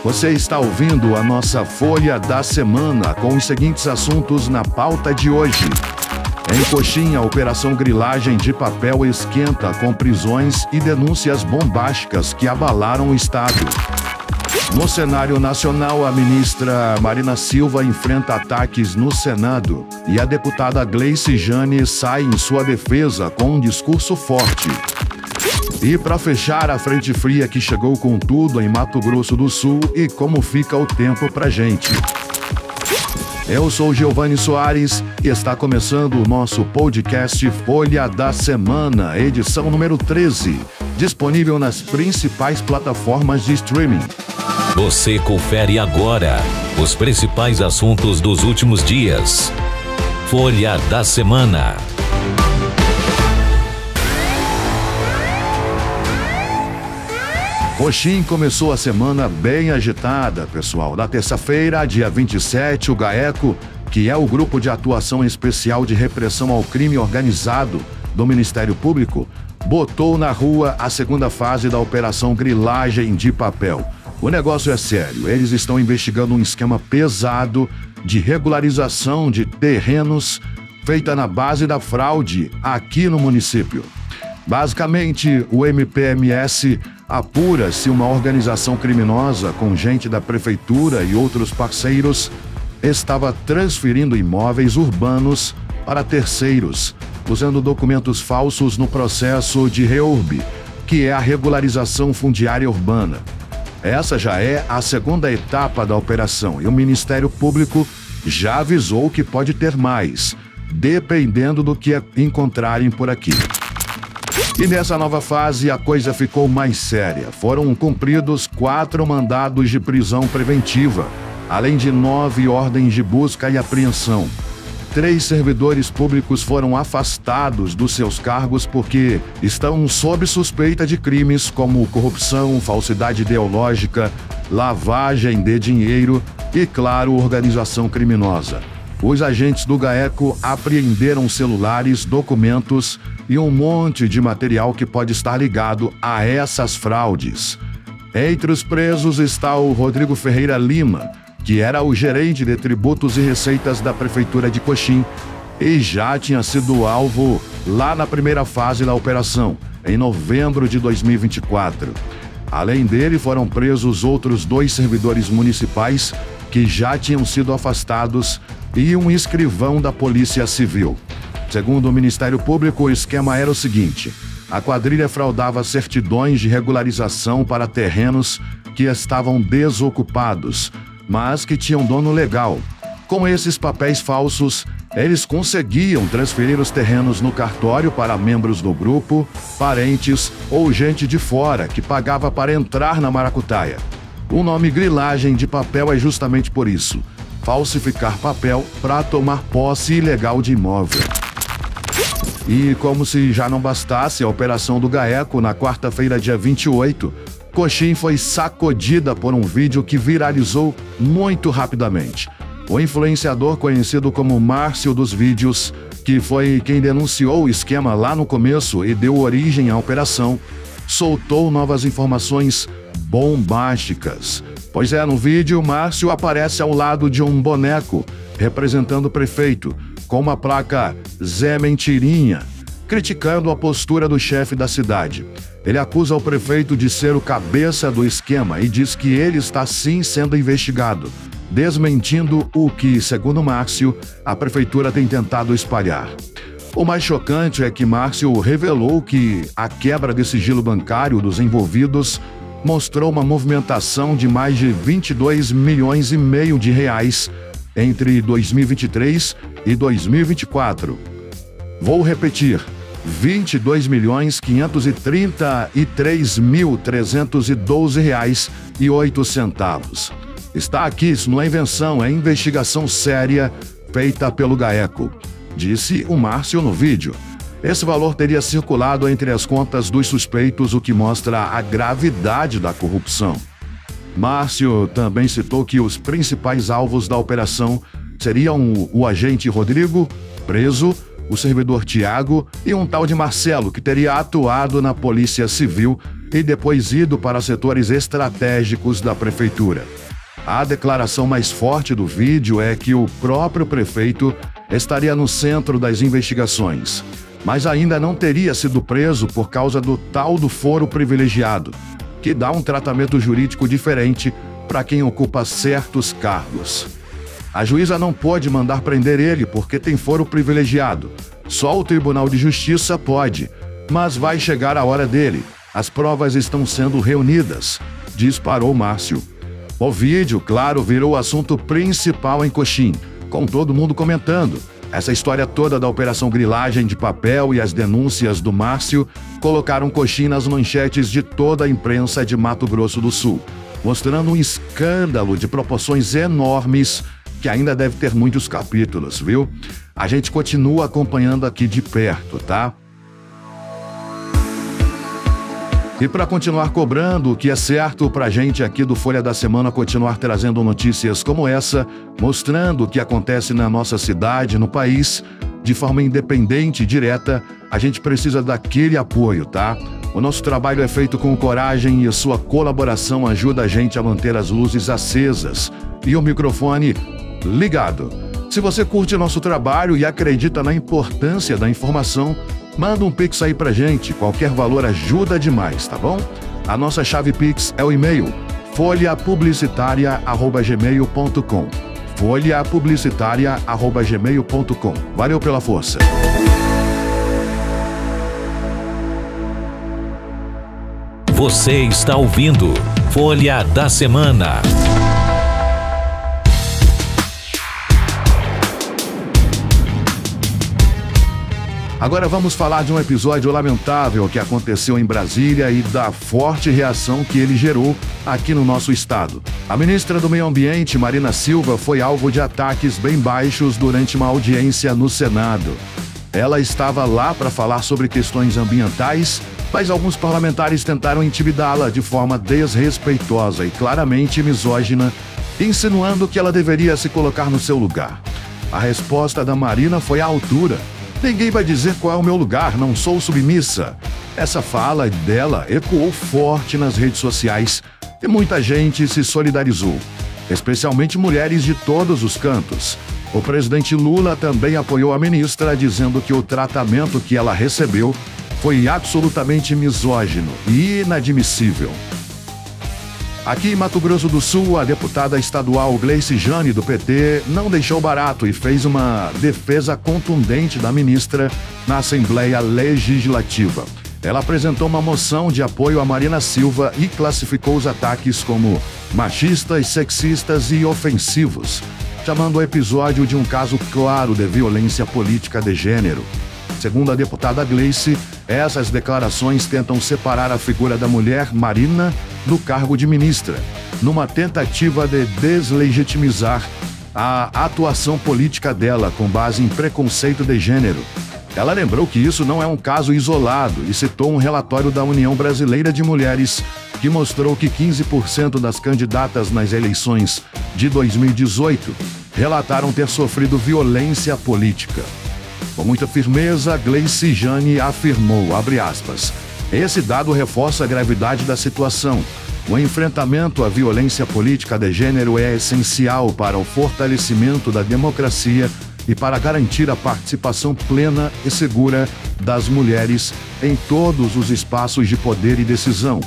Você está ouvindo a nossa Folha da Semana com os seguintes assuntos na pauta de hoje. Em Coxim, a Operação Grilagem de Papel esquenta com prisões e denúncias bombásticas que abalaram o Estado. No cenário nacional, a ministra Marina Silva enfrenta ataques no Senado e a deputada Gleice Jane sai em sua defesa com um discurso forte. E para fechar, a frente fria que chegou com tudo em Mato Grosso do Sul e como fica o tempo pra gente. Eu sou Giovanni Soares e está começando o nosso podcast Folha da Semana, edição número 13, disponível nas principais plataformas de streaming. Você confere agora os principais assuntos dos últimos dias. Folha da Semana. Coxim começou a semana bem agitada, pessoal. Na terça-feira, dia 27, o GAECO, que é o Grupo de Atuação Especial de Repressão ao Crime Organizado do Ministério Público, botou na rua a segunda fase da Operação Grilagem de Papel. O negócio é sério. Eles estão investigando um esquema pesado de regularização de terrenos feita na base da fraude aqui no município. Basicamente, o MPMS apura se uma organização criminosa com gente da prefeitura e outros parceiros estava transferindo imóveis urbanos para terceiros, usando documentos falsos no processo de REURB, que é a regularização fundiária urbana. Essa já é a segunda etapa da operação e o Ministério Público já avisou que pode ter mais, dependendo do que encontrarem por aqui. E nessa nova fase a coisa ficou mais séria. Foram cumpridos 4 mandados de prisão preventiva, além de 9 ordens de busca e apreensão. 3 servidores públicos foram afastados dos seus cargos porque estão sob suspeita de crimes como corrupção, falsidade ideológica, lavagem de dinheiro e, claro, organização criminosa. Os agentes do GAECO apreenderam celulares, documentos e um monte de material que pode estar ligado a essas fraudes. Entre os presos está o Rodrigo Ferreira Lima, que era o gerente de tributos e receitas da Prefeitura de Coxim e já tinha sido alvo lá na primeira fase da operação, em novembro de 2024. Além dele, foram presos outros 2 servidores municipais que já tinham sido afastados e um escrivão da Polícia Civil. Segundo o Ministério Público, o esquema era o seguinte: a quadrilha fraudava certidões de regularização para terrenos que estavam desocupados, mas que tinham dono legal. Com esses papéis falsos, eles conseguiam transferir os terrenos no cartório para membros do grupo, parentes ou gente de fora que pagava para entrar na maracutaia. O nome Grilagem de Papel é justamente por isso: falsificar papel para tomar posse ilegal de imóvel. E como se já não bastasse a operação do GAECO, na quarta-feira, dia 28, Coxim foi sacudida por um vídeo que viralizou muito rapidamente. O influenciador conhecido como Márcio dos Vídeos, que foi quem denunciou o esquema lá no começo e deu origem à operação, soltou novas informações bombásticas. Pois é, no vídeo, Márcio aparece ao lado de um boneco representando o prefeito, com uma placa Zé Mentirinha, criticando a postura do chefe da cidade. Ele acusa o prefeito de ser o cabeça do esquema e diz que ele está sim sendo investigado, desmentindo o que, segundo Márcio, a prefeitura tem tentado espalhar. O mais chocante é que Márcio revelou que a quebra de sigilo bancário dos envolvidos mostrou uma movimentação de mais de 22 milhões e meio de reais entre 2023 e 2024. Vou repetir: 22.533.312 reais e 8 centavos. Está aqui, isso não é invenção, é investigação séria feita pelo GAECO, disse o Márcio no vídeo. Esse valor teria circulado entre as contas dos suspeitos, o que mostra a gravidade da corrupção. Márcio também citou que os principais alvos da operação seriam o agente Rodrigo, preso, o servidor Tiago e um tal de Marcelo, que teria atuado na Polícia Civil e depois ido para setores estratégicos da prefeitura. A declaração mais forte do vídeo é que o próprio prefeito estaria no centro das investigações, mas ainda não teria sido preso por causa do tal do foro privilegiado, que dá um tratamento jurídico diferente para quem ocupa certos cargos. A juíza não pode mandar prender ele porque tem foro privilegiado. Só o Tribunal de Justiça pode, mas vai chegar a hora dele. As provas estão sendo reunidas, disparou Márcio. O vídeo, claro, virou o assunto principal em Coxim, com todo mundo comentando. Essa história toda da Operação Grilagem de Papel e as denúncias do Márcio colocaram Coxim nas manchetes de toda a imprensa de Mato Grosso do Sul, mostrando um escândalo de proporções enormes que ainda deve ter muitos capítulos, viu? A gente continua acompanhando aqui de perto, tá? E para continuar cobrando o que é certo pra gente aqui do Folha da Semana continuar trazendo notícias como essa, mostrando o que acontece na nossa cidade, no país, de forma independente e direta, a gente precisa daquele apoio, tá? O nosso trabalho é feito com coragem e a sua colaboração ajuda a gente a manter as luzes acesas e o microfone ligado. Se você curte nosso trabalho e acredita na importância da informação, manda um Pix aí pra gente, qualquer valor ajuda demais, tá bom? A nossa chave Pix é o e-mail folhapublicitaria@gmail.com folhapublicitaria@gmail.com. Valeu pela força! Você está ouvindo Folha da Semana. Agora vamos falar de um episódio lamentável que aconteceu em Brasília e da forte reação que ele gerou aqui no nosso estado. A ministra do Meio Ambiente, Marina Silva, foi alvo de ataques bem baixos durante uma audiência no Senado. Ela estava lá para falar sobre questões ambientais, mas alguns parlamentares tentaram intimidá-la de forma desrespeitosa e claramente misógina, insinuando que ela deveria se colocar no seu lugar. A resposta da Marina foi à altura. Ninguém vai dizer qual é o meu lugar, não sou submissa. Essa fala dela ecoou forte nas redes sociais e muita gente se solidarizou, especialmente mulheres de todos os cantos. O presidente Lula também apoiou a ministra, dizendo que o tratamento que ela recebeu foi absolutamente misógino e inadmissível. Aqui em Mato Grosso do Sul, a deputada estadual Gleice Jane, do PT, não deixou barato e fez uma defesa contundente da ministra na Assembleia Legislativa. Ela apresentou uma moção de apoio a Marina Silva e classificou os ataques como machistas, sexistas e ofensivos, chamando o episódio de um caso claro de violência política de gênero. Segundo a deputada Gleice, essas declarações tentam separar a figura da mulher, Marina, do cargo de ministra, numa tentativa de deslegitimizar a atuação política dela com base em preconceito de gênero. Ela lembrou que isso não é um caso isolado e citou um relatório da União Brasileira de Mulheres que mostrou que 15% das candidatas nas eleições de 2018 relataram ter sofrido violência política. Com muita firmeza, Gleice Jane afirmou, abre aspas, esse dado reforça a gravidade da situação. O enfrentamento à violência política de gênero é essencial para o fortalecimento da democracia e para garantir a participação plena e segura das mulheres em todos os espaços de poder e decisão.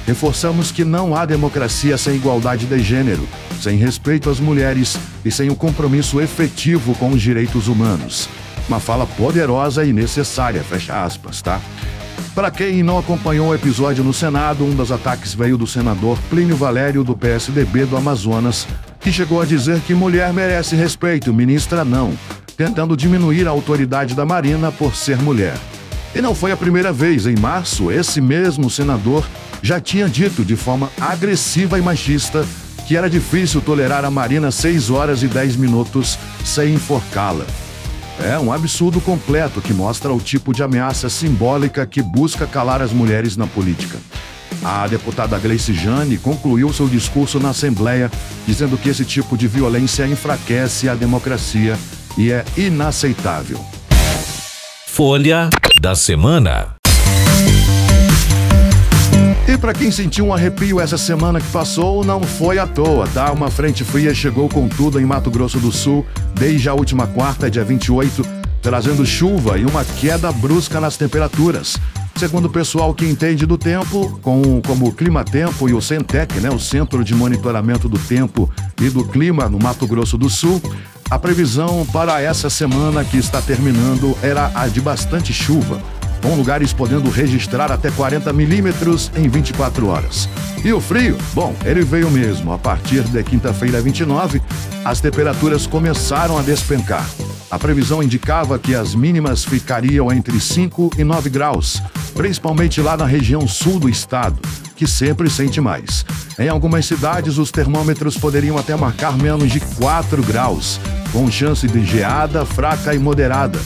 Reforçamos que não há democracia sem igualdade de gênero, sem respeito às mulheres e sem um compromisso efetivo com os direitos humanos. Uma fala poderosa e necessária, fecha aspas, tá? Para quem não acompanhou o episódio no Senado, um dos ataques veio do senador Plínio Valério, do PSDB do Amazonas, que chegou a dizer que mulher merece respeito, ministra não, tentando diminuir a autoridade da Marina por ser mulher. E não foi a primeira vez. Em março, esse mesmo senador já tinha dito de forma agressiva e machista que era difícil tolerar a Marina 6 horas e 10 minutos sem enforcá-la. É um absurdo completo que mostra o tipo de ameaça simbólica que busca calar as mulheres na política. A deputada Gleice Jane concluiu seu discurso na Assembleia dizendo que esse tipo de violência enfraquece a democracia e é inaceitável. Folha da Semana. E para quem sentiu um arrepio essa semana que passou, não foi à toa, tá? Uma frente fria chegou com tudo em Mato Grosso do Sul desde a última quarta, dia 28, trazendo chuva e uma queda brusca nas temperaturas. Segundo o pessoal que entende do tempo, como o Climatempo e o Centec, o Centro de Monitoramento do Tempo e do Clima no Mato Grosso do Sul, a previsão para essa semana que está terminando era a de bastante chuva, com lugares podendo registrar até 40 milímetros em 24 horas. E o frio? Bom, ele veio mesmo. A partir da quinta-feira 29, as temperaturas começaram a despencar. A previsão indicava que as mínimas ficariam entre 5 e 9 graus, principalmente lá na região sul do estado, que sempre sente mais. Em algumas cidades, os termômetros poderiam até marcar menos de 4 graus, com chance de geada fraca e moderada.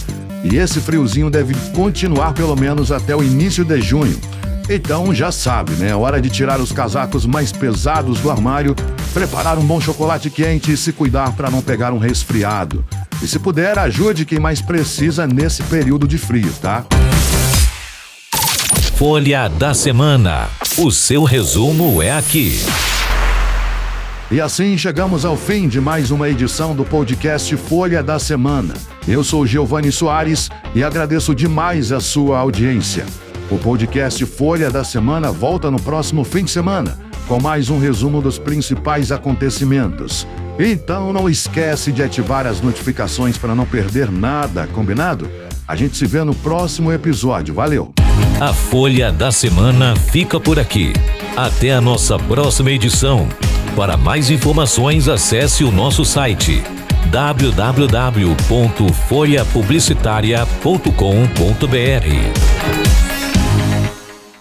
E esse friozinho deve continuar pelo menos até o início de junho. Então já sabe, é hora de tirar os casacos mais pesados do armário, preparar um bom chocolate quente e se cuidar para não pegar um resfriado. E se puder, ajude quem mais precisa nesse período de frio, tá? Folha da Semana. O seu resumo é aqui. E assim chegamos ao fim de mais uma edição do podcast Folha da Semana. Eu sou Giovanni Soares e agradeço demais a sua audiência. O podcast Folha da Semana volta no próximo fim de semana, com mais um resumo dos principais acontecimentos. Então não esquece de ativar as notificações para não perder nada, combinado? A gente se vê no próximo episódio. Valeu! A Folha da Semana fica por aqui. Até a nossa próxima edição. Para mais informações, acesse o nosso site www.folhapublicitaria.com.br.